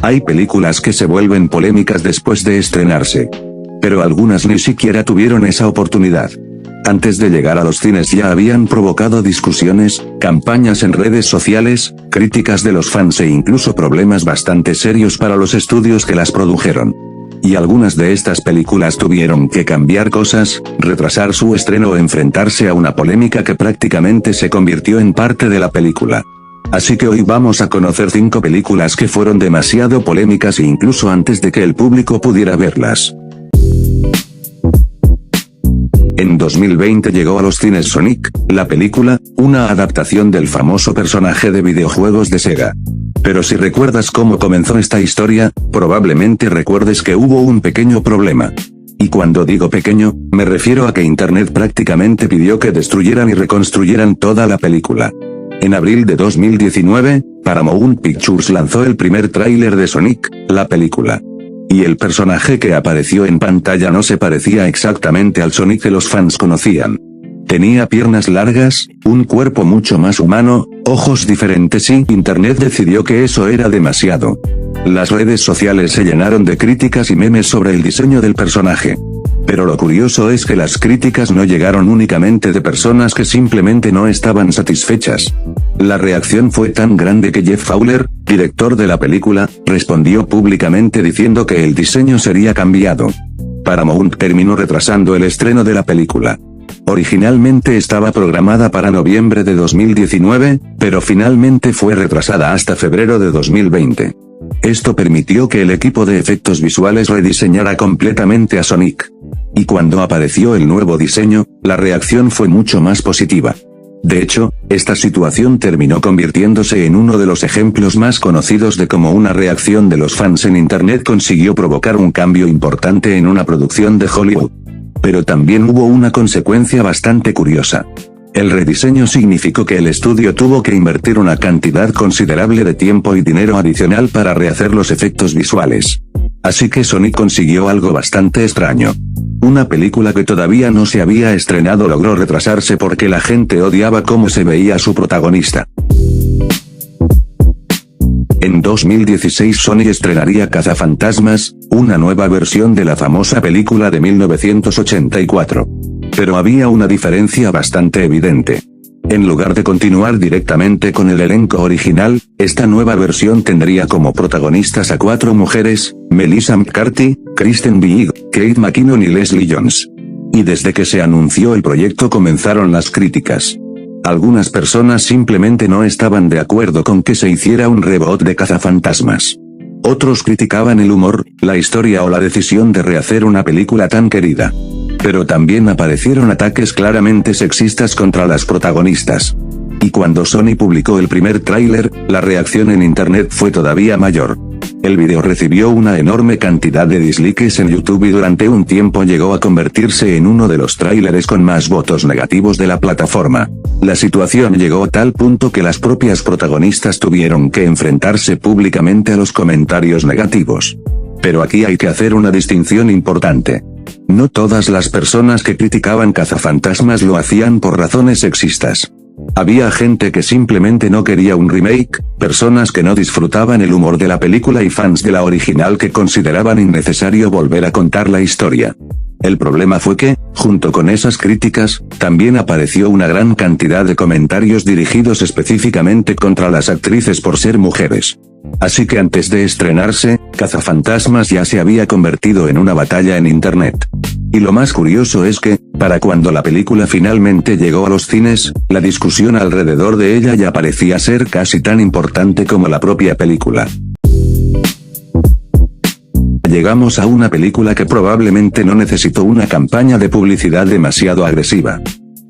Hay películas que se vuelven polémicas después de estrenarse. Pero algunas ni siquiera tuvieron esa oportunidad. Antes de llegar a los cines ya habían provocado discusiones, campañas en redes sociales, críticas de los fans e incluso problemas bastante serios para los estudios que las produjeron. Y algunas de estas películas tuvieron que cambiar cosas, retrasar su estreno o enfrentarse a una polémica que prácticamente se convirtió en parte de la película. Así que hoy vamos a conocer 5 películas que fueron demasiado polémicas e incluso antes de que el público pudiera verlas. En 2020 llegó a los cines Sonic, la película, una adaptación del famoso personaje de videojuegos de Sega. Pero si recuerdas cómo comenzó esta historia, probablemente recuerdes que hubo un pequeño problema. Y cuando digo pequeño, me refiero a que Internet prácticamente pidió que destruyeran y reconstruyeran toda la película. En abril de 2019, Paramount Pictures lanzó el primer tráiler de Sonic, la película. Y el personaje que apareció en pantalla no se parecía exactamente al Sonic que los fans conocían. Tenía piernas largas, un cuerpo mucho más humano, ojos diferentes y Internet decidió que eso era demasiado. Las redes sociales se llenaron de críticas y memes sobre el diseño del personaje. Pero lo curioso es que las críticas no llegaron únicamente de personas que simplemente no estaban satisfechas. La reacción fue tan grande que Jeff Fowler, director de la película, respondió públicamente diciendo que el diseño sería cambiado. Paramount terminó retrasando el estreno de la película. Originalmente estaba programada para noviembre de 2019, pero finalmente fue retrasada hasta febrero de 2020. Esto permitió que el equipo de efectos visuales rediseñara completamente a Sonic. Y cuando apareció el nuevo diseño, la reacción fue mucho más positiva. De hecho, esta situación terminó convirtiéndose en uno de los ejemplos más conocidos de cómo una reacción de los fans en Internet consiguió provocar un cambio importante en una producción de Hollywood. Pero también hubo una consecuencia bastante curiosa. El rediseño significó que el estudio tuvo que invertir una cantidad considerable de tiempo y dinero adicional para rehacer los efectos visuales. Así que Sonic consiguió algo bastante extraño. Una película que todavía no se había estrenado logró retrasarse porque la gente odiaba cómo se veía a su protagonista. En 2016 Sony estrenaría Cazafantasmas, una nueva versión de la famosa película de 1984. Pero había una diferencia bastante evidente. En lugar de continuar directamente con el elenco original, esta nueva versión tendría como protagonistas a 4 mujeres, Melissa McCarthy, Kristen Wiig, Kate McKinnon y Leslie Jones. Y desde que se anunció el proyecto comenzaron las críticas. Algunas personas simplemente no estaban de acuerdo con que se hiciera un reboot de Cazafantasmas. Otros criticaban el humor, la historia o la decisión de rehacer una película tan querida. Pero también aparecieron ataques claramente sexistas contra las protagonistas. Y cuando Sony publicó el primer tráiler, la reacción en Internet fue todavía mayor. El video recibió una enorme cantidad de dislikes en YouTube y durante un tiempo llegó a convertirse en uno de los tráileres con más votos negativos de la plataforma. La situación llegó a tal punto que las propias protagonistas tuvieron que enfrentarse públicamente a los comentarios negativos. Pero aquí hay que hacer una distinción importante. No todas las personas que criticaban Cazafantasmas lo hacían por razones sexistas. Había gente que simplemente no quería un remake, personas que no disfrutaban el humor de la película y fans de la original que consideraban innecesario volver a contar la historia. El problema fue que, junto con esas críticas, también apareció una gran cantidad de comentarios dirigidos específicamente contra las actrices por ser mujeres. Así que antes de estrenarse, Cazafantasmas ya se había convertido en una batalla en Internet. Y lo más curioso es que, para cuando la película finalmente llegó a los cines, la discusión alrededor de ella ya parecía ser casi tan importante como la propia película. Llegamos a una película que probablemente no necesitó una campaña de publicidad demasiado agresiva.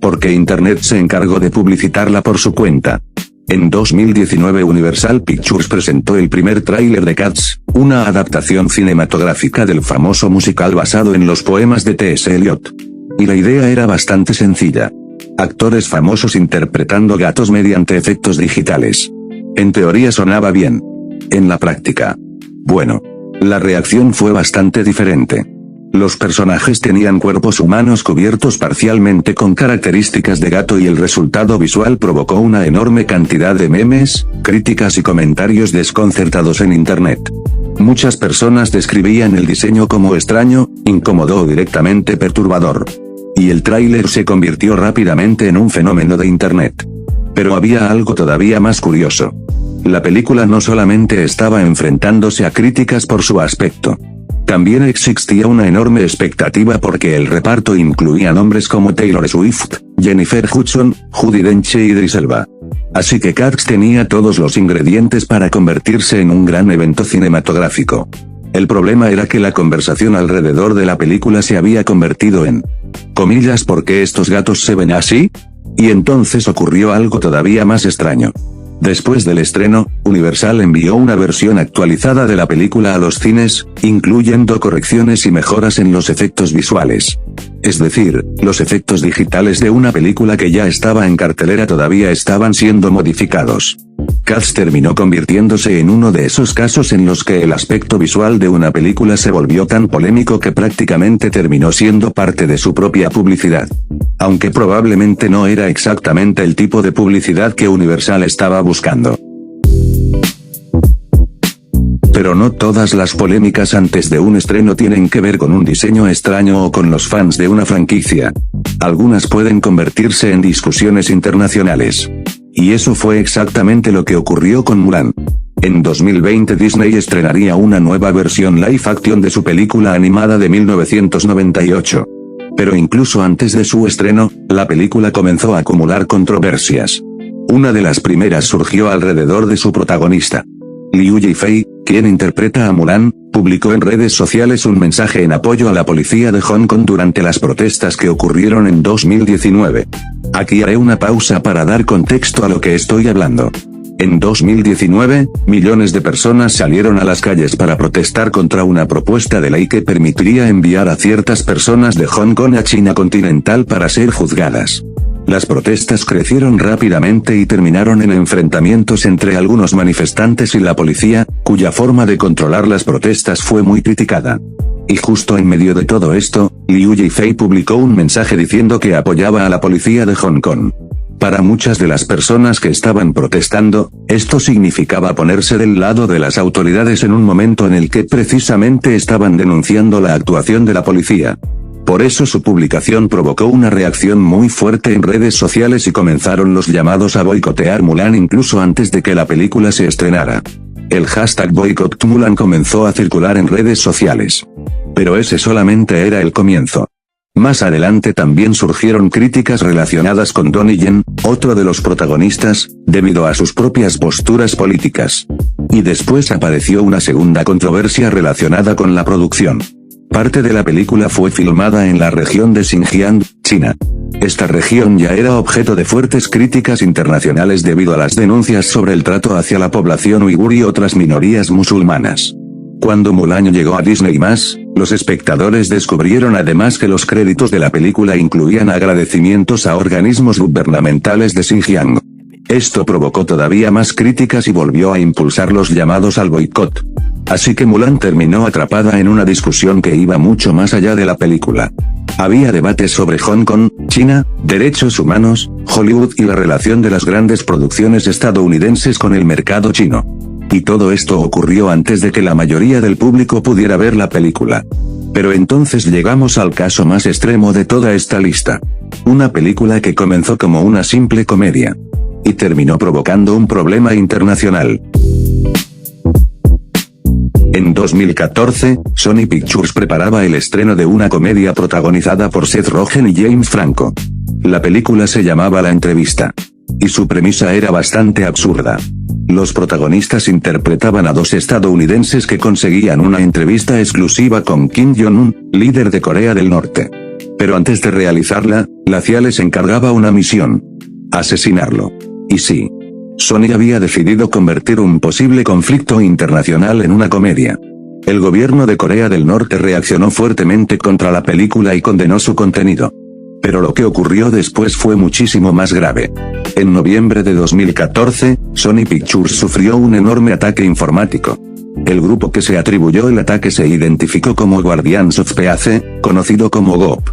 Porque Internet se encargó de publicitarla por su cuenta. En 2019 Universal Pictures presentó el primer tráiler de Cats, una adaptación cinematográfica del famoso musical basado en los poemas de T.S. Eliot. Y la idea era bastante sencilla. Actores famosos interpretando gatos mediante efectos digitales. En teoría sonaba bien. En la práctica, bueno, la reacción fue bastante diferente. Los personajes tenían cuerpos humanos cubiertos parcialmente con características de gato y el resultado visual provocó una enorme cantidad de memes, críticas y comentarios desconcertados en Internet. Muchas personas describían el diseño como extraño, incómodo o directamente perturbador. Y el tráiler se convirtió rápidamente en un fenómeno de internet. Pero había algo todavía más curioso. La película no solamente estaba enfrentándose a críticas por su aspecto. También existía una enorme expectativa porque el reparto incluía nombres como Taylor Swift, Jennifer Hudson, Judi Dench y Idris Elba. Así que Cats tenía todos los ingredientes para convertirse en un gran evento cinematográfico. El problema era que la conversación alrededor de la película se había convertido en comillas ¿por qué estos gatos se ven así? Y entonces ocurrió algo todavía más extraño. Después del estreno, Universal envió una versión actualizada de la película a los cines, incluyendo correcciones y mejoras en los efectos visuales. Es decir, los efectos digitales de una película que ya estaba en cartelera todavía estaban siendo modificados. Cats terminó convirtiéndose en uno de esos casos en los que el aspecto visual de una película se volvió tan polémico que prácticamente terminó siendo parte de su propia publicidad. Aunque probablemente no era exactamente el tipo de publicidad que Universal estaba buscando. Pero no todas las polémicas antes de un estreno tienen que ver con un diseño extraño o con los fans de una franquicia. Algunas pueden convertirse en discusiones internacionales. Y eso fue exactamente lo que ocurrió con Mulan. En 2020 Disney estrenaría una nueva versión live action de su película animada de 1998. Pero incluso antes de su estreno, la película comenzó a acumular controversias. Una de las primeras surgió alrededor de su protagonista. Liu Yifei, quien interpreta a Mulan, publicó en redes sociales un mensaje en apoyo a la policía de Hong Kong durante las protestas que ocurrieron en 2019. Aquí haré una pausa para dar contexto a lo que estoy hablando. En 2019, millones de personas salieron a las calles para protestar contra una propuesta de ley que permitiría enviar a ciertas personas de Hong Kong a China continental para ser juzgadas. Las protestas crecieron rápidamente y terminaron en enfrentamientos entre algunos manifestantes y la policía, cuya forma de controlar las protestas fue muy criticada. Y justo en medio de todo esto, Liu Yifei publicó un mensaje diciendo que apoyaba a la policía de Hong Kong. Para muchas de las personas que estaban protestando, esto significaba ponerse del lado de las autoridades en un momento en el que precisamente estaban denunciando la actuación de la policía. Por eso su publicación provocó una reacción muy fuerte en redes sociales y comenzaron los llamados a boicotear Mulan incluso antes de que la película se estrenara. El hashtag Boycott Mulan comenzó a circular en redes sociales. Pero ese solamente era el comienzo. Más adelante también surgieron críticas relacionadas con Donnie Yen, otro de los protagonistas, debido a sus propias posturas políticas. Y después apareció una segunda controversia relacionada con la producción. Parte de la película fue filmada en la región de Xinjiang, China. Esta región ya era objeto de fuertes críticas internacionales debido a las denuncias sobre el trato hacia la población uigur y otras minorías musulmanas. Cuando Mulan llegó a Disney+, los espectadores descubrieron además que los créditos de la película incluían agradecimientos a organismos gubernamentales de Xinjiang. Esto provocó todavía más críticas y volvió a impulsar los llamados al boicot. Así que Mulan terminó atrapada en una discusión que iba mucho más allá de la película. Había debates sobre Hong Kong, China, derechos humanos, Hollywood y la relación de las grandes producciones estadounidenses con el mercado chino. Y todo esto ocurrió antes de que la mayoría del público pudiera ver la película. Pero entonces llegamos al caso más extremo de toda esta lista. Una película que comenzó como una simple comedia. Y terminó provocando un problema internacional. En 2014, Sony Pictures preparaba el estreno de una comedia protagonizada por Seth Rogen y James Franco. La película se llamaba La Entrevista. Y su premisa era bastante absurda. Los protagonistas interpretaban a dos estadounidenses que conseguían una entrevista exclusiva con Kim Jong-un, líder de Corea del Norte. Pero antes de realizarla, la CIA les encargaba una misión: asesinarlo. Y sí, Sony había decidido convertir un posible conflicto internacional en una comedia. El gobierno de Corea del Norte reaccionó fuertemente contra la película y condenó su contenido. Pero lo que ocurrió después fue muchísimo más grave. En noviembre de 2014, Sony Pictures sufrió un enorme ataque informático. El grupo que se atribuyó el ataque se identificó como Guardians of Peace, conocido como GOP.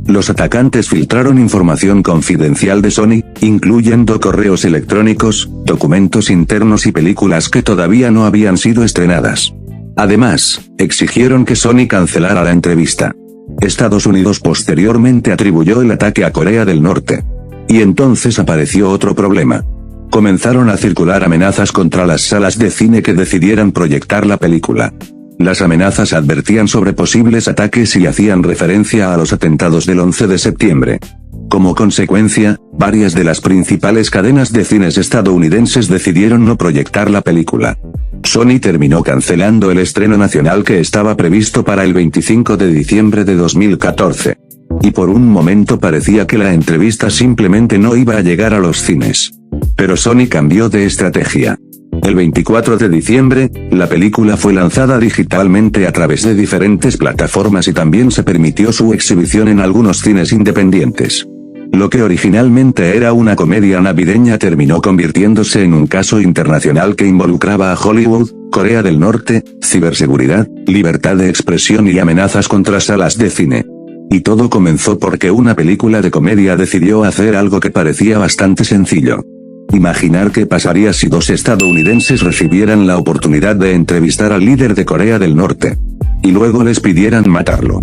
Los atacantes filtraron información confidencial de Sony, incluyendo correos electrónicos, documentos internos y películas que todavía no habían sido estrenadas. Además, exigieron que Sony cancelara la entrevista. Estados Unidos posteriormente atribuyó el ataque a Corea del Norte. Y entonces apareció otro problema. Comenzaron a circular amenazas contra las salas de cine que decidieran proyectar la película. Las amenazas advertían sobre posibles ataques y hacían referencia a los atentados del 11 de septiembre. Como consecuencia, varias de las principales cadenas de cines estadounidenses decidieron no proyectar la película. Sony terminó cancelando el estreno nacional que estaba previsto para el 25 de diciembre de 2014. Y por un momento parecía que la entrevista simplemente no iba a llegar a los cines. Pero Sony cambió de estrategia. El 24 de diciembre, la película fue lanzada digitalmente a través de diferentes plataformas y también se permitió su exhibición en algunos cines independientes. Lo que originalmente era una comedia navideña terminó convirtiéndose en un caso internacional que involucraba a Hollywood, Corea del Norte, ciberseguridad, libertad de expresión y amenazas contra salas de cine. Y todo comenzó porque una película de comedia decidió hacer algo que parecía bastante sencillo. Imaginar qué pasaría si dos estadounidenses recibieran la oportunidad de entrevistar al líder de Corea del Norte. Y luego les pidieran matarlo.